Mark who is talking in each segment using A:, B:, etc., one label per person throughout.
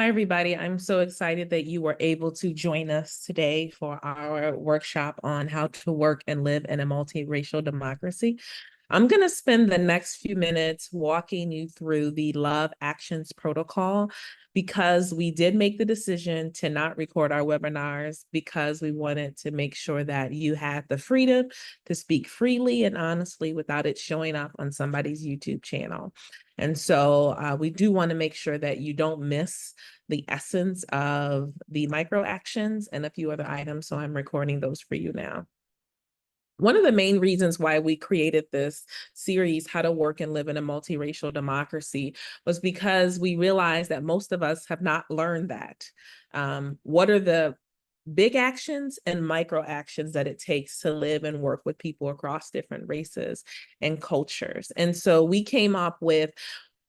A: Hi, everybody. I'm so excited that you were able to join us today for our workshop on how to work and live in a multiracial democracy. I'm going to spend the next few minutes walking you through the Love Actions Protocol because we did make the decision to not record our webinars because we wanted to make sure that you had the freedom to speak freely and honestly without it showing up on somebody's YouTube channel. And so we do want to make sure that you don't miss the essence of the micro actions and a few other items. So I'm recording those for you now. One of the main reasons why we created this series, How to Work and Live in a Multiracial Democracy, was because we realized that most of us have not learned that. What are the big actions and micro actions that it takes to live and work with people across different races and cultures? And so we came up with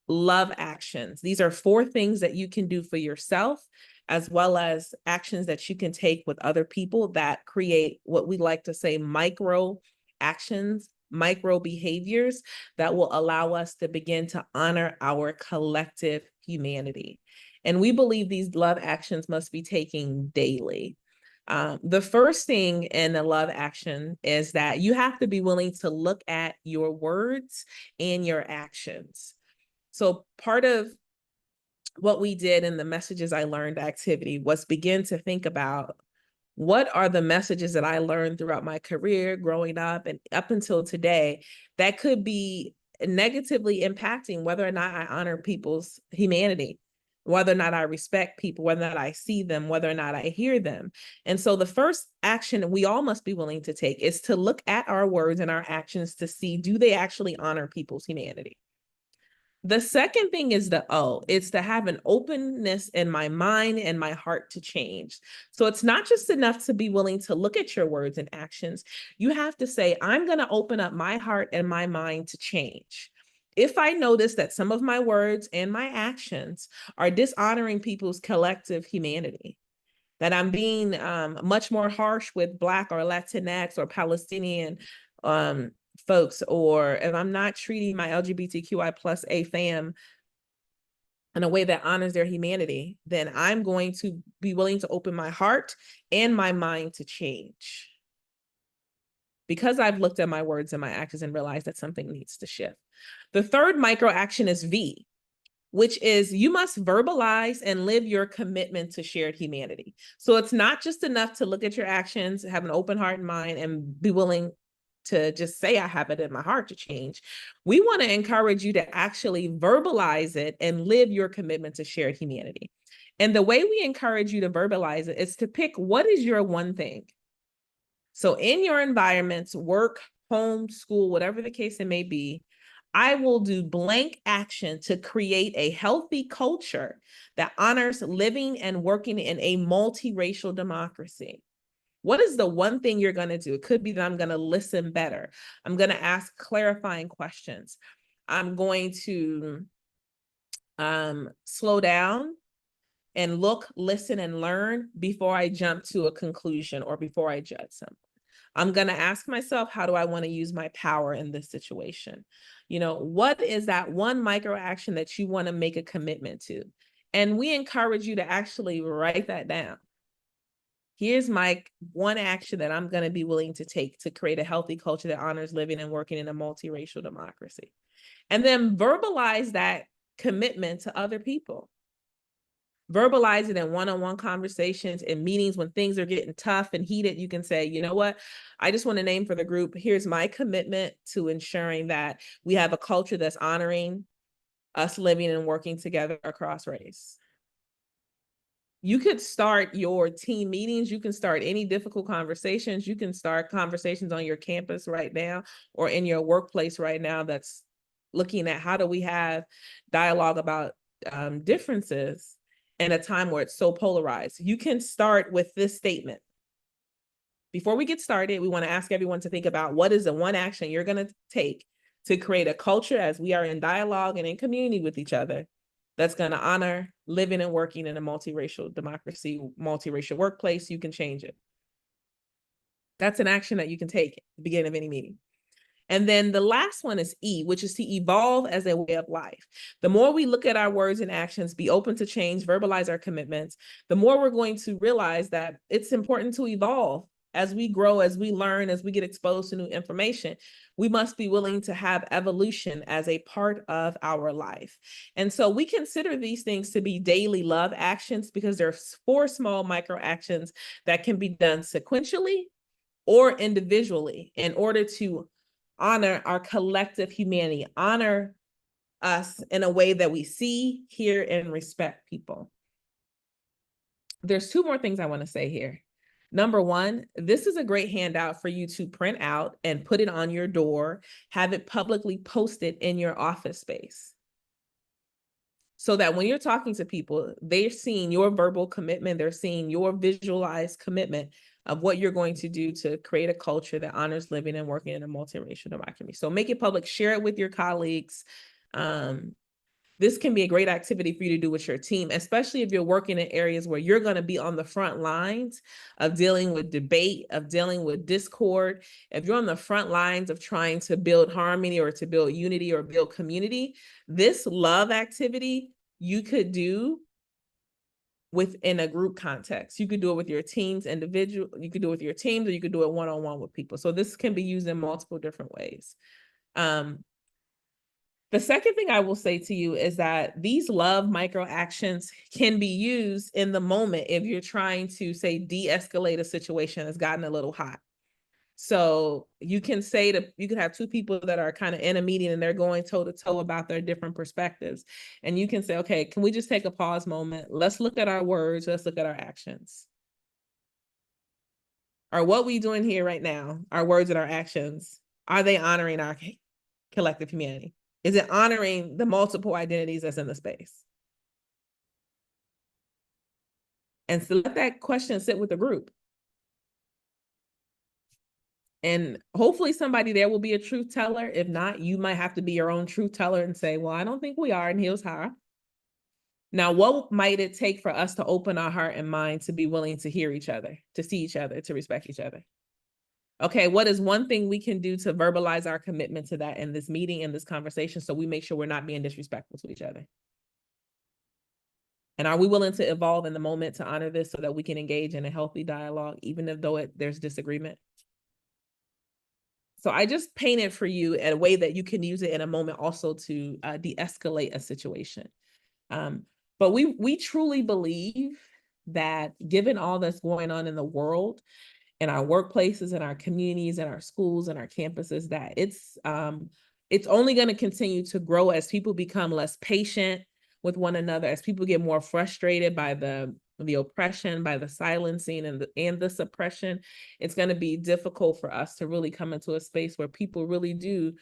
A: love actions. These are 4 things that you can do for yourself, as well as actions that you can take with other people that create what we like to say micro actions, micro behaviors that will allow us to begin to honor our collective humanity. And we believe these love actions must be taken daily. The first thing in the love action is that you have to be willing to look at your words and your actions. So part of what we did in the Messages I Learned activity was begin to think about what are the messages that I learned throughout my career growing up and up until today that could be negatively impacting whether or not I honor people's humanity, whether or not I respect people, whether or not I see them, whether or not I hear them. And so the first action we all must be willing to take is to look at our words and our actions to see, do they actually honor people's humanity? The second thing is the O. It's to have an openness in my mind and my heart to change. So it's not just enough to be willing to look at your words and actions. You have to say, I'm going to open up my heart and my mind to change. If I notice that some of my words and my actions are dishonoring people's collective humanity, that I'm being much more harsh with Black or Latinx or Palestinian folks, or if I'm not treating my LGBTQI plus A fam in a way that honors their humanity, then I'm going to be willing to open my heart and my mind to change. Because I've looked at my words and my actions and realized that something needs to shift. The third micro action is V, which is you must verbalize and live your commitment to shared humanity. So it's not just enough to look at your actions, have an open heart and mind, and be willing to just say, I have it in my heart to change. We want to encourage you to actually verbalize it and live your commitment to shared humanity. And the way we encourage you to verbalize it is to pick what is your one thing. So in your environments, work, home, school, whatever the case it may be, I will do blank action to create a healthy culture that honors living and working in a multiracial democracy. What is the one thing you're going to do? It could be that I'm going to listen better. I'm going to ask clarifying questions. I'm going to slow down and look, listen, and learn before I jump to a conclusion or before I judge someone. I'm going to ask myself, how do I want to use my power in this situation? You know, what is that one micro action that you want to make a commitment to? And we encourage you to actually write that down. Here's my one action that I'm going to be willing to take to create a healthy culture that honors living and working in a multiracial democracy. And then verbalize that commitment to other people. Verbalize it in one-on-one conversations, in meetings when things are getting tough and heated. You can say, you know what, I just want to name for the group, here's my commitment to ensuring that we have a culture that's honoring us living and working together across race. You could start your team meetings. You can start any difficult conversations. You can start conversations on your campus right now or in your workplace right now that's looking at how do we have dialogue about differences in a time where it's so polarized. You can start with this statement. Before we get started, we want to ask everyone to think about what is the one action you're going to take to create a culture as we are in dialogue and in community with each other that's going to honor living and working in a multiracial democracy, multiracial workplace. You can change it. That's an action that you can take at the beginning of any meeting. And then the last one is E, which is to evolve as a way of life. The more we look at our words and actions, be open to change, verbalize our commitments, the more we're going to realize that it's important to evolve as we grow, as we learn, as we get exposed to new information. We must be willing to have evolution as a part of our life. And so we consider these things to be daily love actions because there's 4 small micro actions that can be done sequentially or individually in order to honor our collective humanity, honor us in a way that we see, hear, and respect people. There's 2 more things I want to say here. Number 1, this is a great handout for you to print out and put it on your door, have it publicly posted in your office space. So that when you're talking to people, they're seeing your verbal commitment, they're seeing your visualized commitment of what you're going to do to create a culture that honors living and working in a multiracial democracy. So make it public, share it with your colleagues. This can be a great activity for you to do with your team, especially if you're working in areas where you're going to be on the front lines of dealing with debate, of dealing with discord. If you're on the front lines of trying to build harmony or to build unity or build community, this love activity you could do within a group context. You could do it with your teams, you could do it with your teams, or you could do it one-on-one with people. So this can be used in multiple different ways. The second thing I will say to you is that these love micro actions can be used in the moment if you're trying to, say, de-escalate a situation that's gotten a little hot. So you can have 2 people that are kind of in a meeting and they're going toe to toe about their different perspectives. And you can say, okay, can we just take a pause moment? Let's look at our words. Let's look at our actions. Are what we doing here right now, our words and our actions, are they honoring our collective humanity? Is it honoring the multiple identities that's in the space? And so let that question sit with the group. And hopefully somebody there will be a truth teller. If not, you might have to be your own truth teller and say, well, I don't think we are, and here's how. Now, what might it take for us to open our heart and mind to be willing to hear each other, to see each other, to respect each other? Okay, what is one thing we can do to verbalize our commitment to that in this meeting, in this conversation, so we make sure we're not being disrespectful to each other? And are we willing to evolve in the moment to honor this so that we can engage in a healthy dialogue, even if there's disagreement? So I just painted for you a way that you can use it in a moment also to de-escalate a situation. But we truly believe that given all that's going on in the world, in our workplaces, in our communities, in our schools, and our campuses, that it's only going to continue to grow as people become less patient with one another, as people get more frustrated by the oppression, by the silencing and the suppression. It's going to be difficult for us to really come into a space where people really do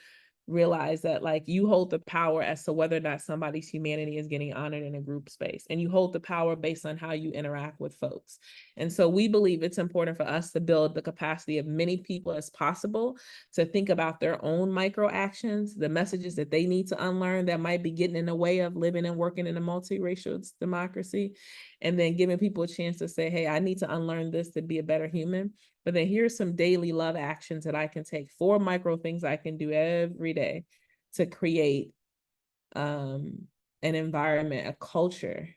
A: realize that, like, you hold the power as to whether or not somebody's humanity is getting honored in a group space, and you hold the power based on how you interact with folks. And so we believe it's important for us to build the capacity of many people as possible to think about their own micro actions, the messages that they need to unlearn that might be getting in the way of living and working in a multiracial democracy, and then giving people a chance to say, hey, I need to unlearn this to be a better human. But then here's some daily love actions that I can take, 4 micro things I can do every day to create an environment, a culture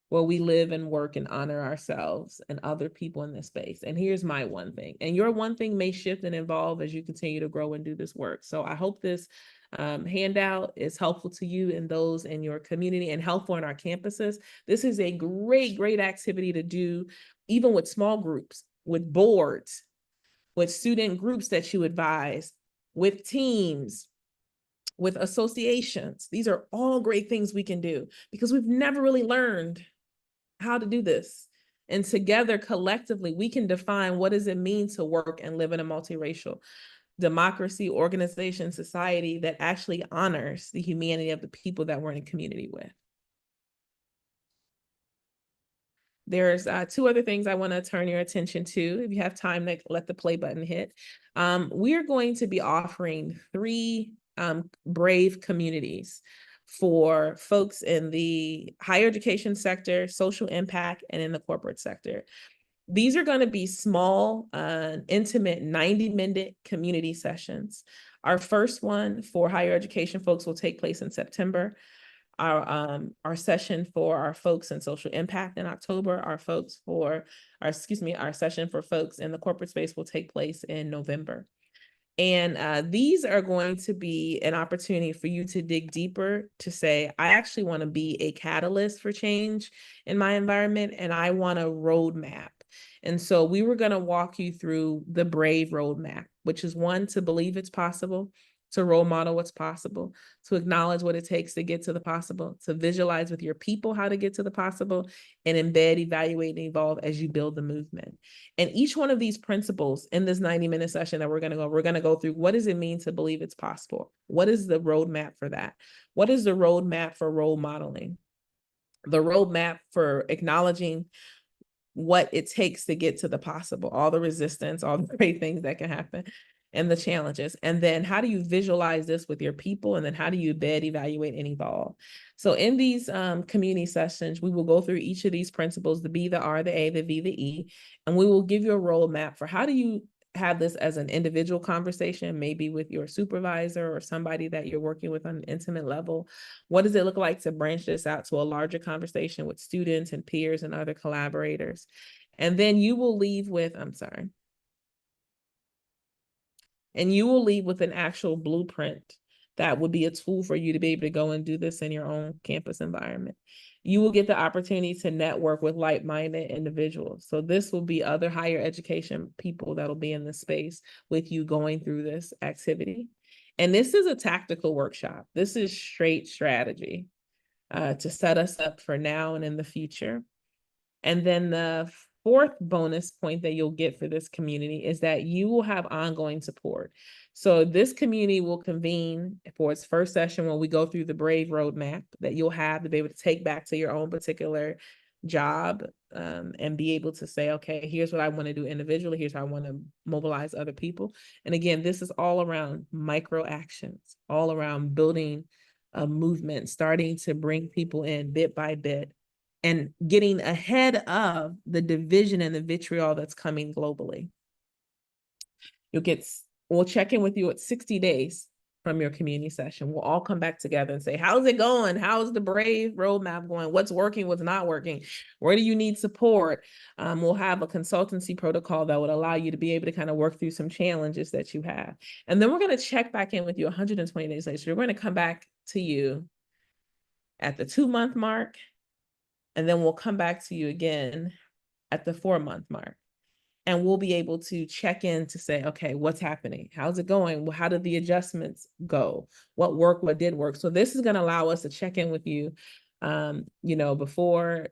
A: where we live and work and honor ourselves and other people in this space. And here's my one thing. And your one thing may shift and evolve as you continue to grow and do this work. So I hope this handout is helpful to you and those in your community and helpful in our campuses. This is a great, great activity to do, even with small groups, with boards, with student groups that you advise, with teams, with associations. These are all great things we can do because we've never really learned how to do this. And together, collectively, we can define what does it mean to work and live in a multiracial democracy, organization, society that actually honors the humanity of the people that we're in community with. There's 2 other things I want to turn your attention to. If you have time to let the play button hit. We are going to be offering 3 brave communities for folks in the higher education sector, social impact, and in the corporate sector. These are going to be small, intimate 90-minute community sessions. Our first one for higher education folks will take place in September. Our session for our folks in social impact in October. Our session for folks in the corporate space will take place in November. And these are going to be an opportunity for you to dig deeper to say, I actually want to be a catalyst for change in my environment, and I want a roadmap. And so we were going to walk you through the BRAVE roadmap, which is one, to believe it's possible, to role model what's possible, to acknowledge what it takes to get to the possible, to visualize with your people how to get to the possible, and embed, evaluate, and evolve as you build the movement. And each one of these principles in this 90-minute session that we're going to go through, what does it mean to believe it's possible? What is the roadmap for that? What is the roadmap for role modeling? The roadmap for acknowledging what it takes to get to the possible, all the resistance, all the great things that can happen, and the challenges. And then how do you visualize this with your people? And then how do you embed, evaluate, and evolve? So in these community sessions, we will go through each of these principles, the B, the R, the A, the V, the E, and we will give you a roadmap for how do you have this as an individual conversation, maybe with your supervisor or somebody that you're working with on an intimate level. What does it look like to branch this out to a larger conversation with students and peers and other collaborators? And then you will leave with, and you will leave with an actual blueprint that would be a tool for you to be able to go and do this in your own campus environment. You will get the opportunity to network with like-minded individuals. So this will be other higher education people that'll be in the space with you going through this activity. And this is a tactical workshop. This is straight strategy to set us up for now and in the future. And then the fourth bonus point that you'll get for this community is that you will have ongoing support. So this community will convene for its first session when we go through the BRAVE roadmap that you'll have to be able to take back to your own particular job, and be able to say, okay, here's what I want to do individually. Here's how I want to mobilize other people. And again, this is all around micro actions, all around building a movement, starting to bring people in bit by bit, and getting ahead of the division and the vitriol that's coming globally. We'll check in with you at 60 days from your community session. We'll all come back together and say, how's it going? How's the BRAVE roadmap going? What's working, what's not working? Where do you need support? We'll have a consultancy protocol that would allow you to be able to kind of work through some challenges that you have. And then we're going to check back in with you 120 days later. So we're going to come back to you at the 2-month mark, and then we'll come back to you again at the 4-month mark. And we'll be able to check in to say, okay, what's happening? How's it going? How did the adjustments go? What worked? What did work? So this is going to allow us to check in with you, before,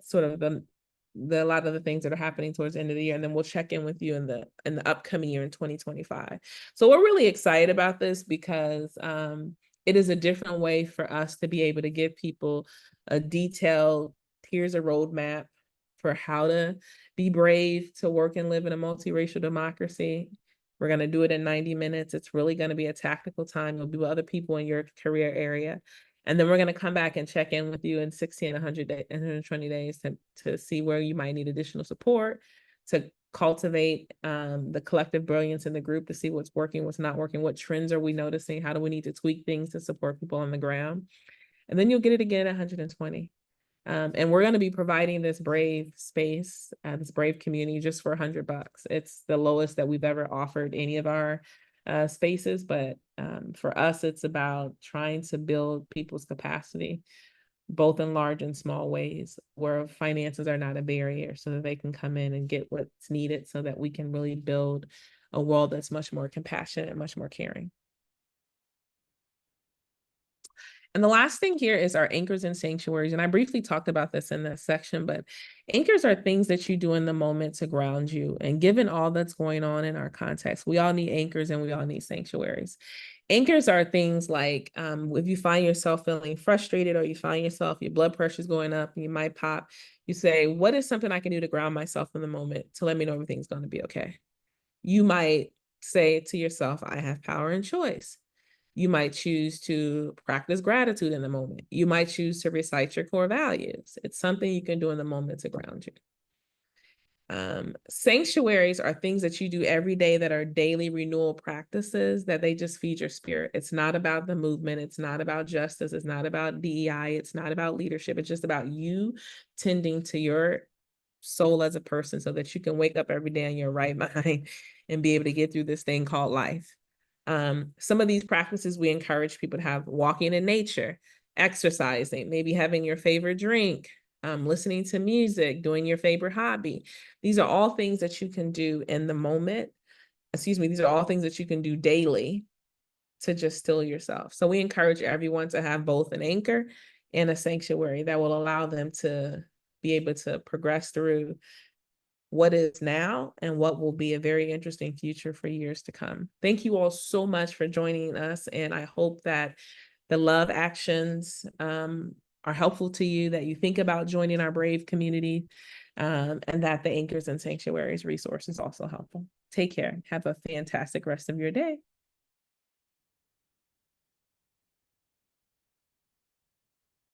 A: sort of a lot of the things that are happening towards the end of the year. And then we'll check in with you in the upcoming year in 2025. So we're really excited about this because it is a different way for us to be able to give people a detailed, here's a roadmap for how to be brave to work and live in a multiracial democracy. We're going to do it in 90 minutes. It's really going to be a tactical time. You'll be with other people in your career area. And then we're going to come back and check in with you in 60 and 120 days to see where you might need additional support, to cultivate the collective brilliance in the group, to see what's working, what's not working, what trends are we noticing, how do we need to tweak things to support people on the ground. And then you'll get it again at 120. And we're going to be providing this brave space, this brave community just for $100. It's the lowest that we've ever offered any of our spaces. But for us, it's about trying to build people's capacity, both in large and small ways, where finances are not a barrier, so that they can come in and get what's needed so that we can really build a world that's much more compassionate and much more caring. And the last thing here is our anchors and sanctuaries. And I briefly talked about this in this section, but anchors are things that you do in the moment to ground you. And given all that's going on in our context, we all need anchors and we all need sanctuaries. Anchors are things like if you find yourself feeling frustrated, or you find yourself, your blood pressure is going up, and you might pop, you say, what is something I can do to ground myself in the moment to let me know everything's going to be okay? You might say to yourself, I have power and choice. You might choose to practice gratitude in the moment. You might choose to recite your core values. It's something you can do in the moment to ground you. Sanctuaries are things that you do every day that are daily renewal practices that they just feed your spirit. It's not about the movement. It's not about justice. It's not about DEI. It's not about leadership. It's just about you tending to your soul as a person so that you can wake up every day in your right mind and be able to get through this thing called life. Some of these practices we encourage people to have: walking in nature, exercising, maybe having your favorite drink, listening to music, doing your favorite hobby. These are all things that you can do in the moment. Excuse me, these are all things that you can do daily to just still yourself. So we encourage everyone to have both an anchor and a sanctuary that will allow them to be able to progress through what is now and what will be a very interesting future for years to come. Thank you all so much for joining us. And I hope that the L.O.V.E actions are helpful to you, that you think about joining our brave community, and that the Anchors and Sanctuaries resource is also helpful. Take care. Have a fantastic rest of your day.